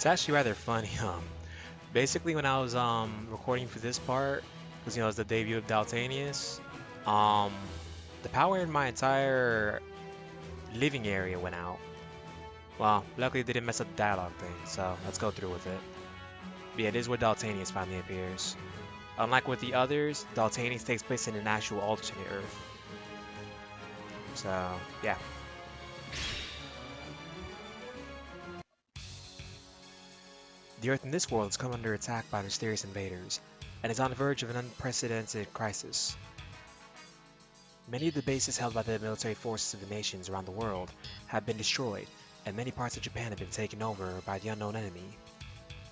It's actually rather funny. Basically when I was recording for this part, because it's the debut of Daltanious, um, the power in my entire living area went out. Well, luckily they didn't mess up the dialogue thing, so let's go through with it. But yeah, this is where Daltanious finally appears. Unlike with the others, Daltanious takes place in an actual alternate Earth. So yeah. The Earth in this world has come under attack by mysterious invaders, and is on the verge of an unprecedented crisis. Many of the bases held by the military forces of the nations around the world have been destroyed, and many parts of Japan have been taken over by the unknown enemy.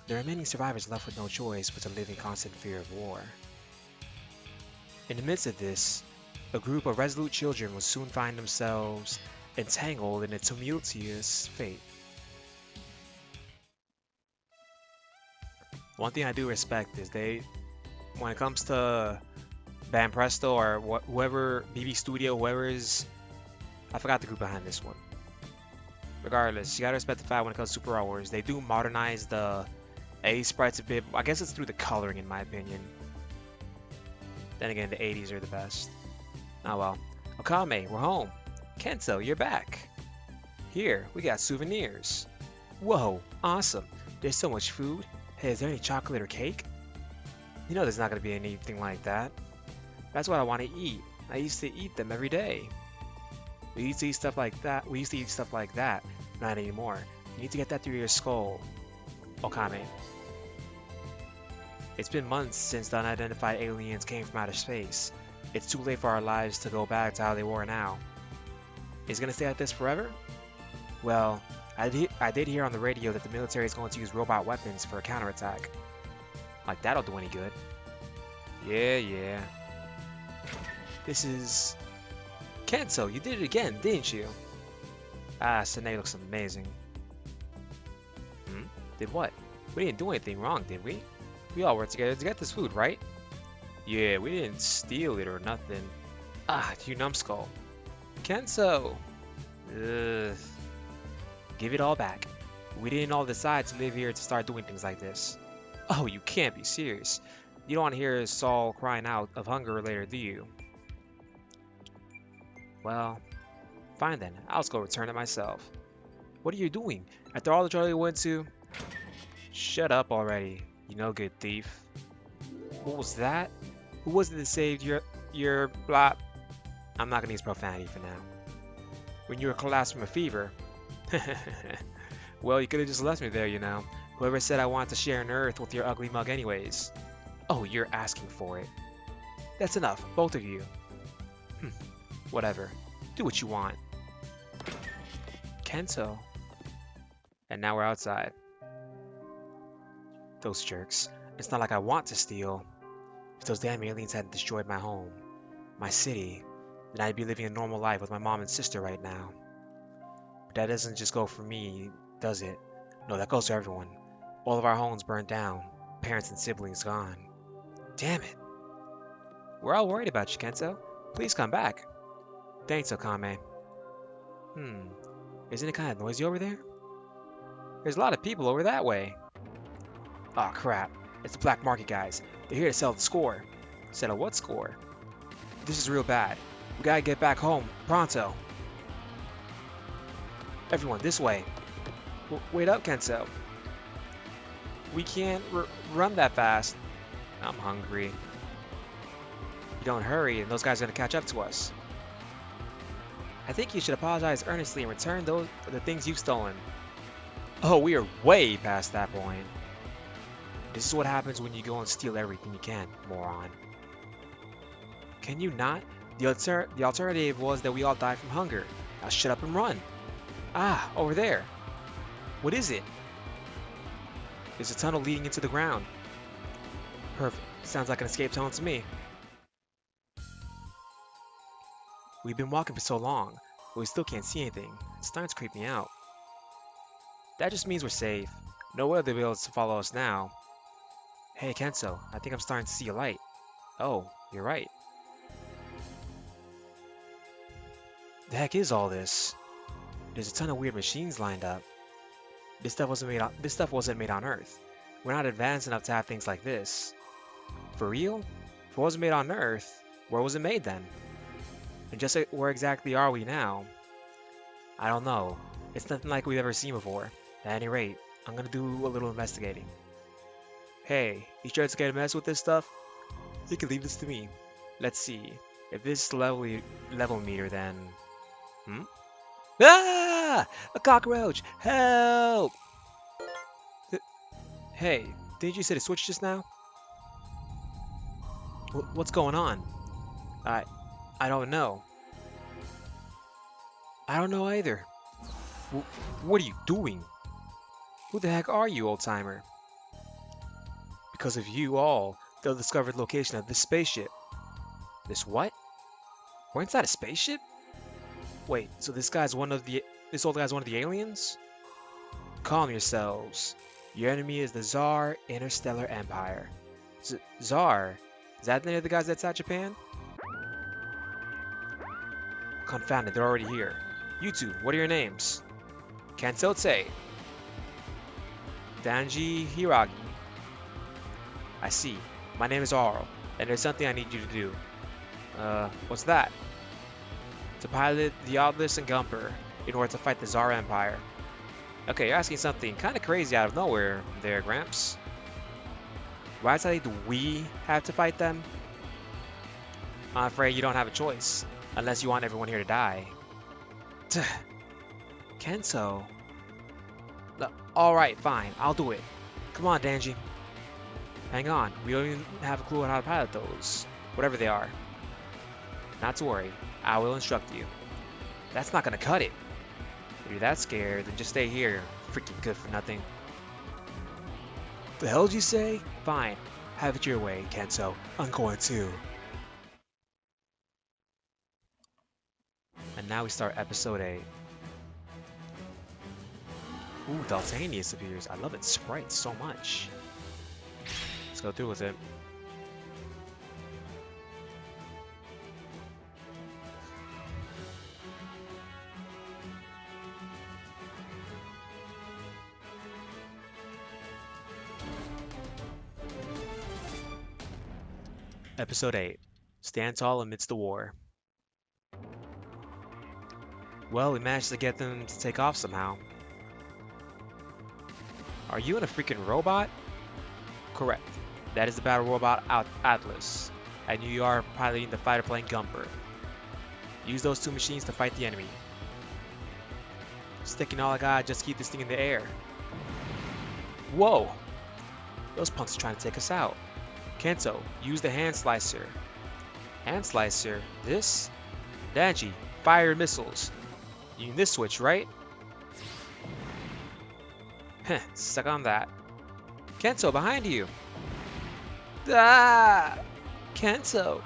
The remaining survivors left with no choice but to live in constant fear of war. In the midst of this, a group of resolute children will soon find themselves entangled in a tumultuous fate. One thing I do respect is when it comes to Band Presto or whoever, BB Studio, whoever is, I forgot the group behind this one. Regardless, you gotta respect the fact when it comes to Super Star Wars, they do modernize the A sprites a bit. I guess it's through the coloring, in my opinion. Then again, the 80s are the best. Oh well. Okame, we're home. Kento, you're back. Here, we got souvenirs. Whoa, awesome. There's so much food. Hey, is there any chocolate or cake? You know there's not gonna be anything like that. That's what I want to eat. I used to eat them every day. We used to eat stuff like that. We used to eat stuff like that. Not anymore. You need to get that through your skull, Okame. It's been months since the unidentified aliens came from outer space. It's too late for our lives to go back to how they were now. Is it gonna stay like this forever? Well, I did hear on the radio that the military is going to use robot weapons for a counterattack. Like that'll do any good. Yeah. This is... Kento, you did it again, didn't you? Ah, Sine looks amazing. Did what? We didn't do anything wrong, did we? We all worked together to get this food, right? Yeah, we didn't steal it or nothing. Ah, you numbskull. Kento! Ugh. Give it all back. We didn't all decide to live here to start doing things like this. Oh, you can't be serious. You don't want to hear Saul crying out of hunger later, do you? Well, fine then. I'll just go return it myself. What are you doing? After all the trouble you went to... Shut up already, you no good thief. What was that? Who was it that saved your blah? I'm not gonna use profanity for now. When you were collapsed from a fever. Well, you could have just left me there, you know. Whoever said I wanted to share an earth with your ugly mug anyways? Oh, you're asking for it. That's enough, both of you. Whatever. Do what you want. Kento. And now we're outside. Those jerks. It's not like I want to steal. If those damn aliens hadn't destroyed my home, my city, then I'd be living a normal life with my mom and sister right now. But that doesn't just go for me, does it? No, that goes for everyone. All of our homes burned down. Parents and siblings gone. Damn it. We're all worried about you, Kento. Please come back. Thanks, Okame. Isn't it kind of noisy over there? There's a lot of people over that way. Aw, crap. It's the black market guys. They're here to sell the score. Settle what score? This is real bad. We gotta get back home, pronto. Everyone, this way. Wait up, Kento. We can't run that fast. I'm hungry. If you don't hurry, and those guys are gonna catch up to us. I think you should apologize earnestly and return the things you've stolen. Oh, we are way past that point. This is what happens when you go and steal everything you can, moron. Can you not? The alternative was that we all die from hunger. Now shut up and run. Ah, over there. What is it? There's a tunnel leading into the ground. Perfect. Sounds like an escape tunnel to me. We've been walking for so long, but we still can't see anything. It's starting to creep me out. That just means we're safe. No way they'll be able to follow us now. Hey, Kento, I think I'm starting to see a light. Oh, you're right. The heck is all this? There's a ton of weird machines lined up. This stuff wasn't made on Earth. We're not advanced enough to have things like this. For real? If it wasn't made on Earth, where was it made then? And just where exactly are we now? I don't know. It's nothing like we've ever seen before. At any rate, I'm gonna do a little investigating. Hey, you sure it's gonna mess with this stuff? You can leave this to me. Let's see. If this is level meter, then... Hmm? Ah! A cockroach! Help! Hey, didn't you say to switch just now? What's going on? I... I don't know. I don't know either. What are you doing? Who the heck are you, old-timer? Because of you all, they'll discover the location of this spaceship. This what? We're inside a spaceship? Wait, so this old guy's one of the aliens? Calm yourselves. Your enemy is the Tsar Interstellar Empire. Tsar? Is that the name of the guys that's at Japan? Confound it, they're already here. You two, what are your names? Kansote. Danji Hiragi. I see. My name is Aro, and there's something I need you to do. What's that? To pilot the Atlas and Gumper in order to fight the Tsar Empire. Okay, you're asking something kind of crazy out of nowhere there, Gramps. Why exactly do we have to fight them? I'm afraid you don't have a choice, unless you want everyone here to die. Kento. Alright, fine, I'll do it. Come on, Danji. Hang on, we don't even have a clue on how to pilot those, whatever they are. Not to worry, I will instruct you. That's not gonna cut it. If you're that scared, then just stay here. Freaking good for nothing. The hell did you say? Fine, have it your way, Kento. I'm going too. And now we start episode 8. Ooh, Daltanious appears. I love its sprite so much. Let's go through with it. Episode 8. Stand tall amidst the war. Well, we managed to get them to take off somehow. Are you in a freaking robot? Correct. That is the battle robot Atlas. And you are piloting the fighter plane Gumper. Use those two machines to fight the enemy. Sticking all I got just keep this thing in the air. Whoa! Those punks are trying to take us out. Kento, use the hand slicer. Hand slicer? This? Danji, fire your missiles. You need this switch, right? Heh, stuck on that. Kento, behind you! Ah! Kento!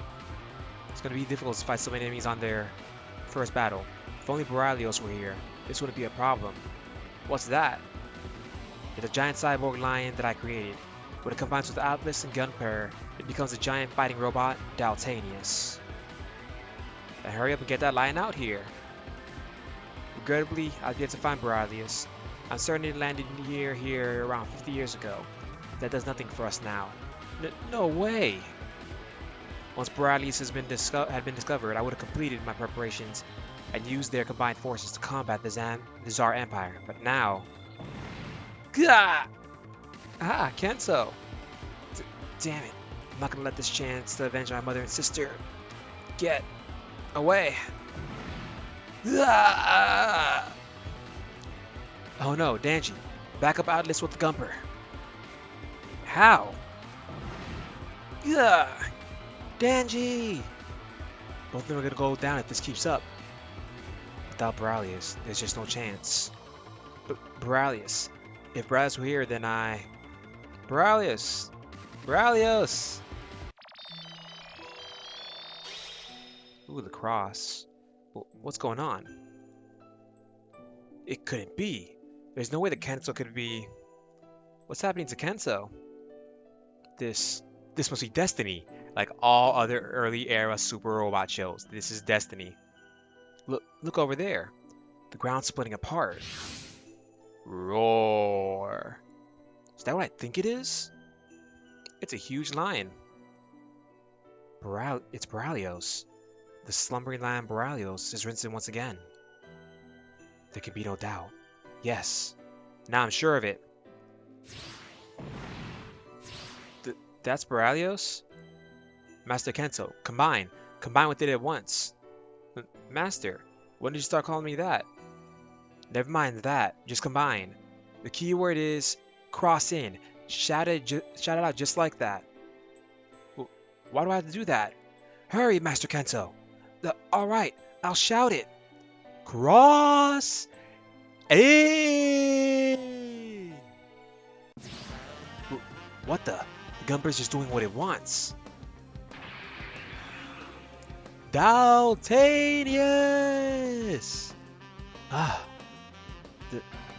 It's gonna be difficult to fight so many enemies on their first battle. If only Boralios were here, this wouldn't be a problem. What's that? It's a giant cyborg lion that I created. When it combines with Atlas and Gunpowder, it becomes a giant fighting robot, Daltanious. Then hurry up and get that lion out here. Regrettably, I've yet to find Boralios. I'm certain it landed here around 50 years ago. That does nothing for us now. No way! Once Boralios had been discovered, I would have completed my preparations and used their combined forces to combat the Tsar Empire. But now... Gah! Ah, Kento! Damn it. I'm not gonna let this chance to avenge my mother and sister get away. Ah! Oh no, Danji. Back up Atlas with the Gumper. How? Yeah, Danji! Both of them are gonna go down if this keeps up. Without Boralios, there's just no chance. But Boralios. If Boralios were here, then Boralios! Boralios! Ooh, the cross. What's going on? It couldn't be. There's no way that Kento could be... What's happening to Kento? This must be destiny. Like all other early era super robot shows. This is destiny. Look over there. The ground's splitting apart. Roar. Is that what I think it is? It's a huge lion. It's Borrelios. The slumbering lion Borrelios is risen once again. There can be no doubt. Yes. Now I'm sure of it. That's Borrelios? Master Kento, combine. Combine with it at once. Master, when did you start calling me that? Never mind that. Just combine. The key word is cross in. Shout it out just like that. Why do I have to do that? Hurry, Master Kento. Alright, I'll shout it. Cross in! What the? The Gunbird's just doing what it wants. Daltanious! Ah,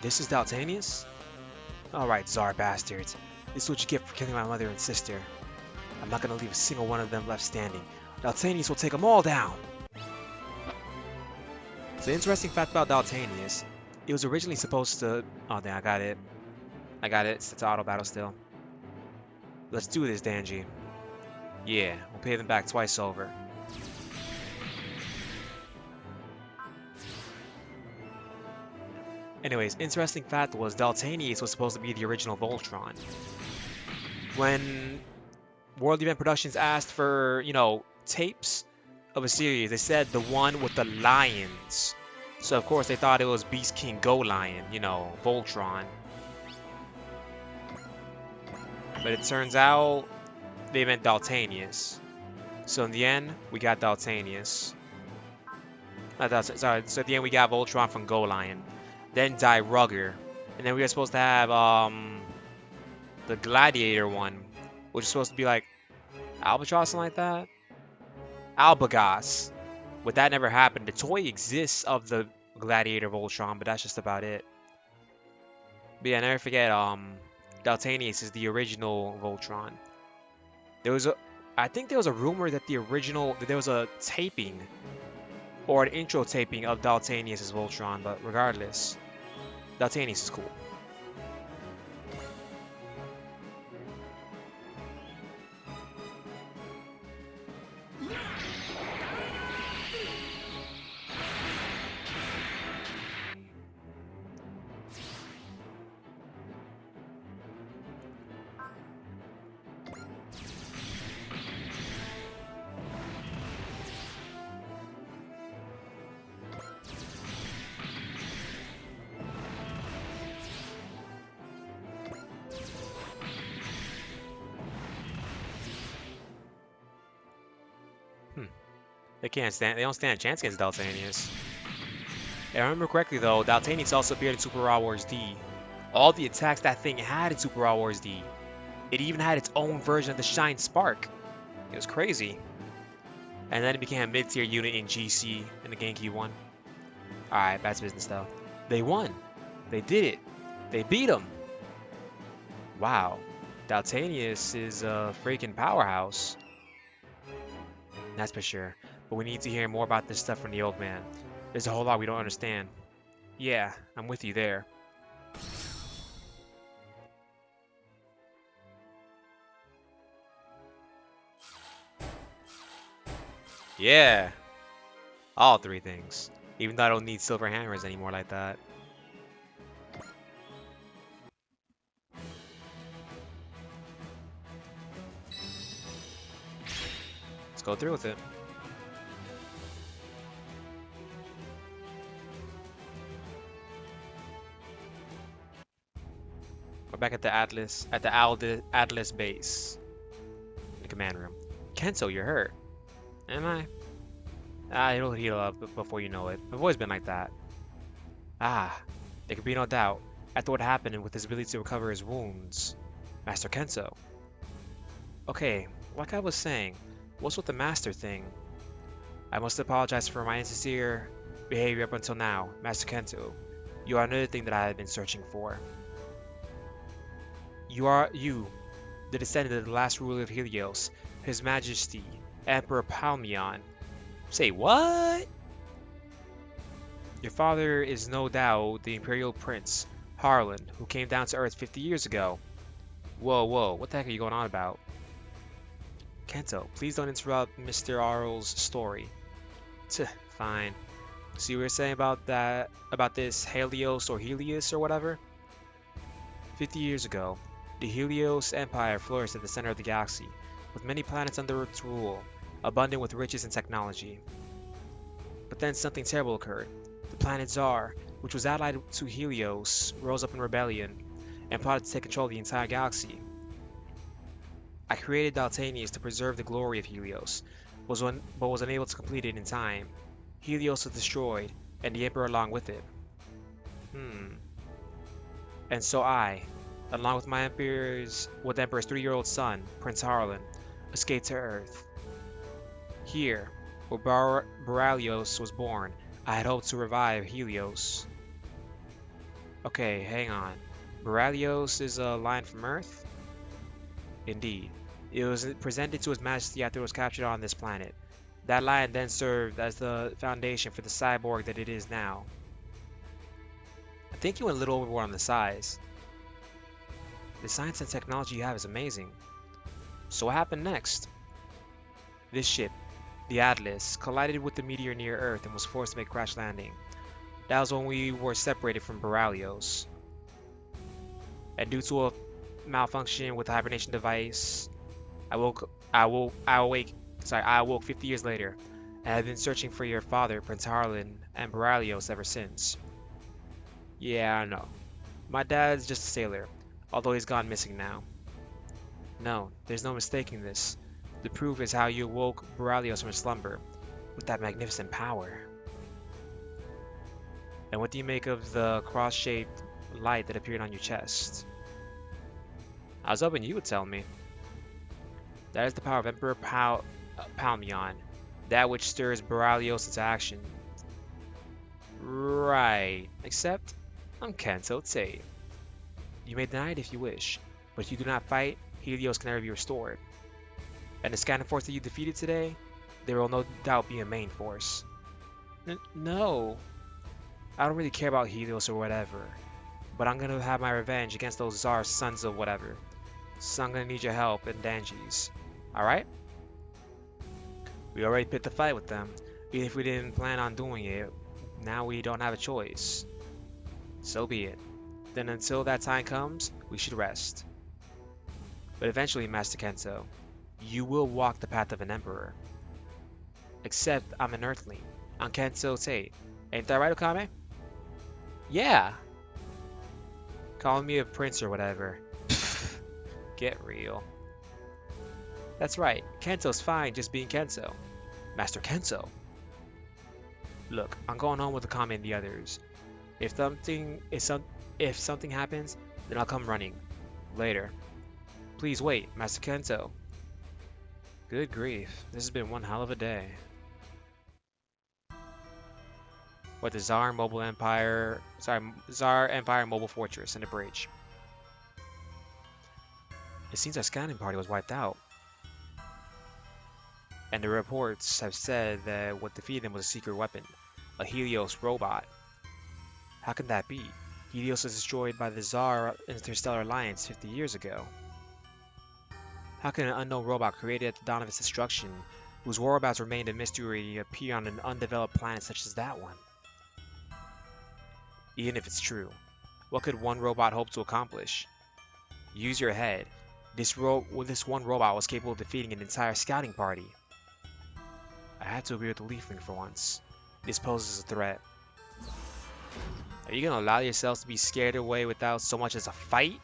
this is Daltanious? Alright, Tsar bastards. This is what you get for killing my mother and sister. I'm not gonna leave a single one of them left standing. Daltanious will take them all down! So, interesting fact about Daltanious, it was originally supposed to... Oh, damn, I got it. It's auto battle still. Let's do this, Danji. Yeah, we'll pay them back twice over. Anyways, interesting fact was Daltanious was supposed to be the original Voltron. When World Event Productions asked for, tapes of a series, they said the one with the lions. So of course they thought it was Beast King Go Lion, Voltron. But it turns out they meant Daltanious. So in the end, we got Daltanious. Sorry, so at the end we got Voltron from Go Lion. Then Die Rugger. And then we were supposed to have the Gladiator one, which is supposed to be like Albatross, something like that. Albagos. But that never happened. The toy exists of the Gladiator Voltron, but that's just about it. But yeah, never forget, Daltanious is the original Voltron. I think there was a rumor that there was a taping or an intro taping of Daltanious as Voltron, but regardless, Daltanious is cool. They don't stand a chance against Daltanious. If I remember correctly though, Daltanious also appeared in Super Raw Wars D. All the attacks that thing had in Super Raw Wars D. It even had its own version of the Shine Spark. It was crazy. And then it became a mid-tier unit in GC in the GameCube one. Alright, that's business though. They won. They did it. They beat them. Wow. Daltanious is a freaking powerhouse. That's for sure. But we need to hear more about this stuff from the old man. There's a whole lot we don't understand. Yeah, I'm with you there. Yeah. All three things. Even though I don't need silver hammers anymore like that. Let's go through with it. We're back at the Atlas base. The command room. Kento, you're hurt. Am I? It'll heal up before you know it. I've always been like that. There can be no doubt. After what happened and with his ability to recover his wounds. Master Kento. Okay, like I was saying, what's with the master thing? I must apologize for my insincere behavior up until now, Master Kento. You are another thing that I have been searching for. You are the descendant of the last ruler of Helios, His Majesty, Emperor Palmion. Say what? Your father is no doubt the Imperial Prince, Harlan, who came down to Earth 50 years ago. Whoa, whoa, what the heck are you going on about? Kento, please don't interrupt Mr. Arl's story. Tch, fine. So you were saying about this Helios or Helios or whatever? 50 years ago, the Helios Empire flourished at the center of the galaxy, with many planets under its rule, abundant with riches and technology. But then something terrible occurred. The planet Zar, which was allied to Helios, rose up in rebellion and plotted to take control of the entire galaxy. I created Daltanious to preserve the glory of Helios, but was unable to complete it in time. Helios was destroyed, and the Emperor along with it. And so I, along with the Emperor's 3-year-old son, Prince Harlan, escaped to Earth. Here, where Boralios was born, I had hoped to revive Helios. Okay, hang on. Boralios is a lion from Earth? Indeed. It was presented to His Majesty after it was captured on this planet. That lion then served as the foundation for the cyborg that it is now. I think you went a little overboard on the size. The science and technology you have is amazing. So what happened next? This ship, the Atlas, collided with the meteor near Earth and was forced to make crash landing. That was when we were separated from Boralios. And due to a malfunction with the hibernation device, I awoke 50 years later, and have been searching for your father, Prince Harlan, and Boralios ever since. Yeah, I know. My dad's just a sailor, although he's gone missing now. No, there's no mistaking this. The proof is how you awoke Boralios from his slumber, with that magnificent power. And what do you make of the cross-shaped light that appeared on your chest? I was hoping you would tell me. That is the power of Emperor Palmion, that which stirs Boralios into action. Right, except I'm Kento Tate. You may deny it if you wish, but if you do not fight, Helios can never be restored. And the scanning force that you defeated today, there will no doubt be a main force. No, I don't really care about Helios or whatever, but I'm gonna have my revenge against those Tsar sons of whatever. So I'm gonna need your help and Danji's. Alright? We already picked a fight with them. Even if we didn't plan on doing it, now we don't have a choice. So be it. Then until that time comes, we should rest. But eventually, Master Kento, you will walk the path of an emperor. Except I'm an earthling. I'm Kento Tate. Ain't that right, Okame? Yeah! Calling me a prince or whatever. Get real. That's right, Kento's fine just being Kento. Master Kento. Look, I'm going home with Okame and the others. If something happens, then I'll come running. Later. Please wait, Master Kento. Good grief, this has been one hell of a day. What the Tsar Empire Mobile Fortress and the bridge. It seems our scanning party was wiped out. And the reports have said that what defeated them was a secret weapon, a Helios robot. How can that be? Helios was destroyed by the Tsar Interstellar Alliance 50 years ago. How can an unknown robot created at the dawn of its destruction, whose whereabouts remained a mystery, appear on an undeveloped planet such as that one? Even if it's true, what could one robot hope to accomplish? Use your head. This one robot was capable of defeating an entire scouting party. I had to agree with the Leafling for once. This poses a threat. Are you gonna allow yourselves to be scared away without so much as a fight?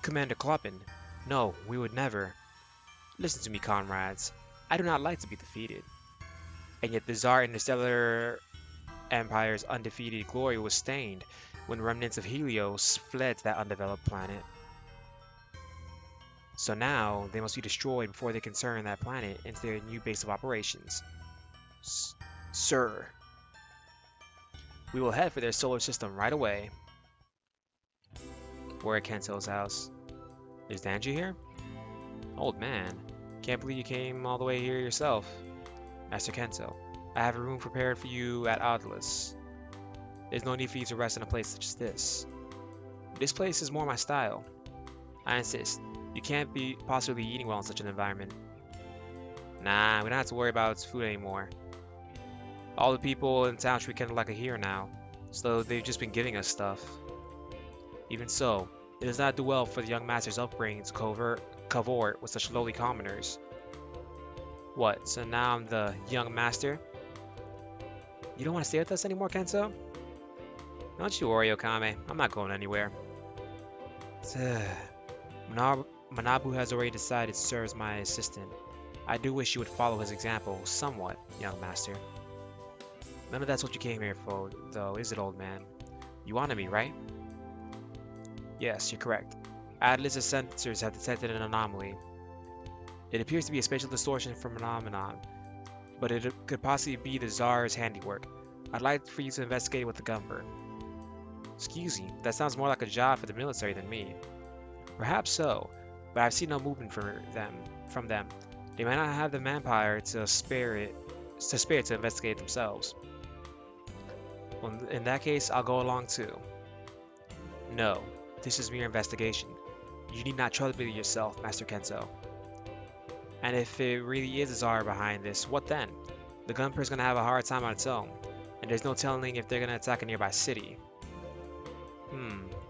Commander Kloppen, no, we would never. Listen to me, comrades. I do not like to be defeated. And yet the Tsar Interstellar Empire's undefeated glory was stained when remnants of Helios fled to that undeveloped planet. So now, they must be destroyed before they can turn that planet into their new base of operations. Sir. We will head for their solar system right away. We're at Kento's house. Is Danji here? Old man, can't believe you came all the way here yourself. Master Kento, I have a room prepared for you at Atlas. There's no need for you to rest in a place such as this. This place is more my style. I insist. You can't be possibly eating well in such an environment. Nah, we don't have to worry about food anymore. All the people in town treat Kendall like a hero now, so they've just been giving us stuff. Even so, it does not do well for the young master's upbringing to cavort with such lowly commoners. What, so now I'm the young master? You don't want to stay with us anymore, Kento? Don't you worry, Okame. I'm not going anywhere. Manabu has already decided to serve as my assistant. I do wish you would follow his example somewhat, young master. None of that's what you came here for, though, is it, old man? You wanted me, right? Yes, you're correct. Atlas's sensors have detected an anomaly. It appears to be a spatial distortion phenomenon, but it could possibly be the Tsar's handiwork. I'd like for you to investigate with the governor. Excuse me, that sounds more like a job for the military than me. Perhaps so, but I've seen no movement from them. They might not have the manpower to spare to investigate themselves. Well, in that case, I'll go along too. No, this is mere investigation. You need not trouble yourself, Master Kento. And if it really is a Tsar behind this, what then? The Gunpur's gonna have a hard time on its own, and there's no telling if they're gonna attack a nearby city.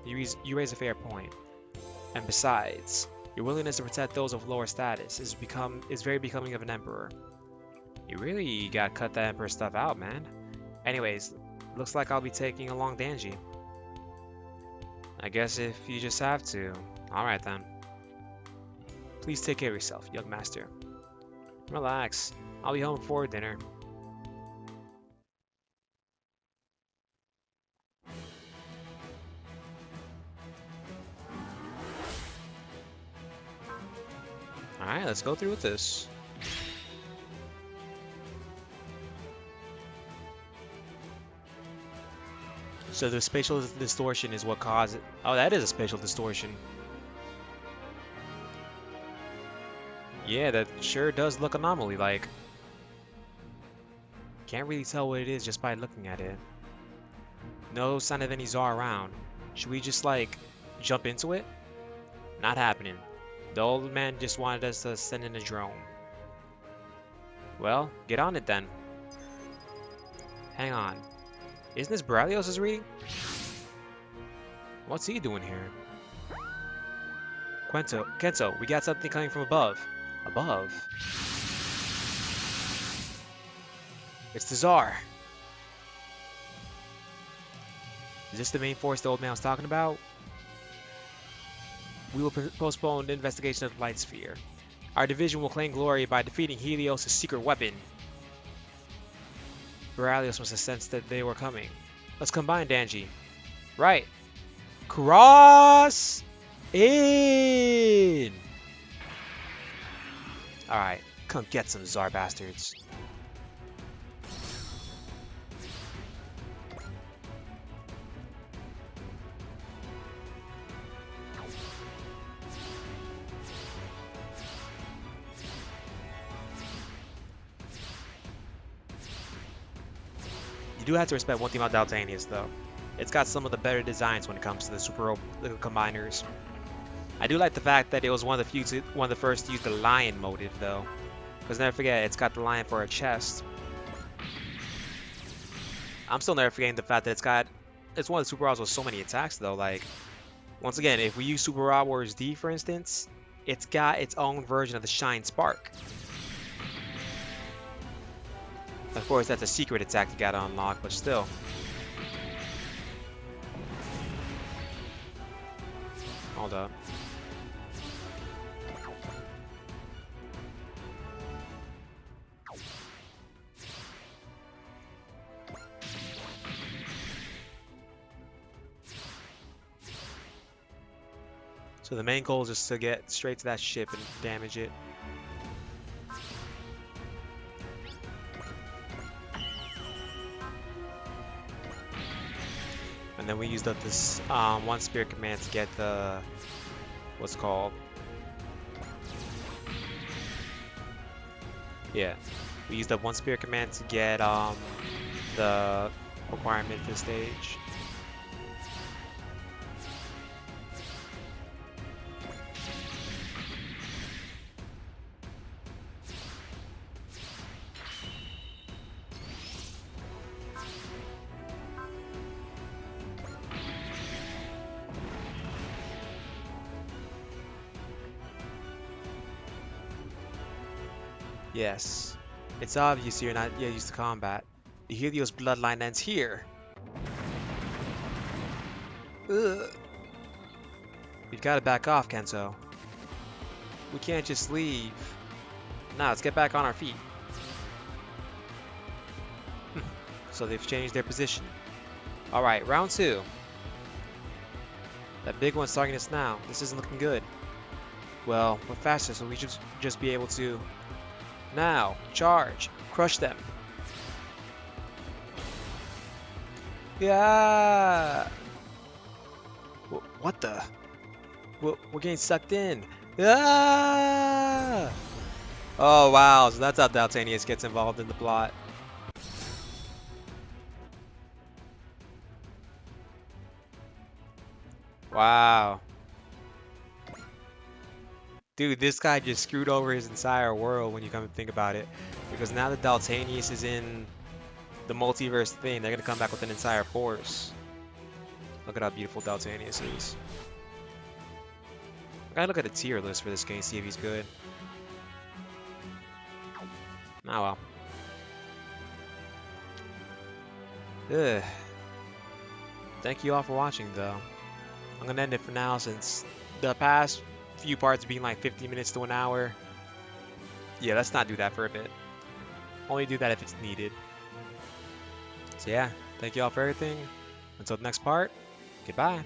You raise a fair point. And besides, your willingness to protect those of lower status is very becoming of an emperor. You really gotta cut that emperor stuff out, man. Anyways, looks like I'll be taking along Danji. I guess if you just have to. Alright then. Please take care of yourself, young master. Relax. I'll be home before dinner. Alright, let's go through with this. So the spatial distortion is what caused it. Oh, that is a spatial distortion. Yeah, that sure does look anomaly-like. Can't really tell what it is just by looking at it. No sign of any Tsar around. Should we just, like, jump into it? Not happening. The old man just wanted us to send in a drone. Well, get on it then. Hang on. Isn't this Borrelios' reading? What's he doing here? Kento, we got something coming from above. Above? It's the Tsar. Is this the main force the old man was talking about? We will postpone the investigation of the Light Sphere. Our division will claim glory by defeating Helios' secret weapon. Borrelios must have sensed that they were coming. Let's combine, Danji. Right. Cross in! Alright, come get some Tsar bastards. You do have to respect one thing about Daltanious, though. It's got some of the better designs when it comes to the super combiners. I do like the fact that it was one of the first to use the lion motive, though. Because never forget, it's got the lion for a chest. I'm still never forgetting the fact that it's one of the super raws with so many attacks, though. Like, once again, if we use Super Raw Warriors D, for instance, it's got its own version of the Shine Spark. Of course, that's a secret attack you gotta unlock, but still. Hold up. So the main goal is just to get straight to that ship and damage it. And then we used up this one spirit command to get the what's it called? Yeah, we used up one spirit command to get the requirement for the stage. Yes, it's obvious you're not yet used to combat. The Helios bloodline ends here. Ugh. We've got to back off, Kenzo. We can't just leave. Now let's get back on our feet. So they've changed their position. Alright, round 2. That big one's targeting us now. This isn't looking good. Well, we're faster, so we should just be able to... Now, charge! Crush them! Yeah! What the? We're getting sucked in. Ah! Oh wow, so that's how Daltanious gets involved in the plot. Wow. Dude, this guy just screwed over his entire world when you come to think about it. Because now that Daltanious is in the multiverse thing, they're gonna come back with an entire force. Look at how beautiful Daltanious is. I gotta look at the tier list for this game, see if he's good. Oh well. Ugh. Thank you all for watching though. I'm gonna end it for now since the past few parts being like 50 minutes to an hour. Yeah, let's not do that for a bit. Only do that if it's needed. So yeah, thank you all for everything. Until the next part, goodbye.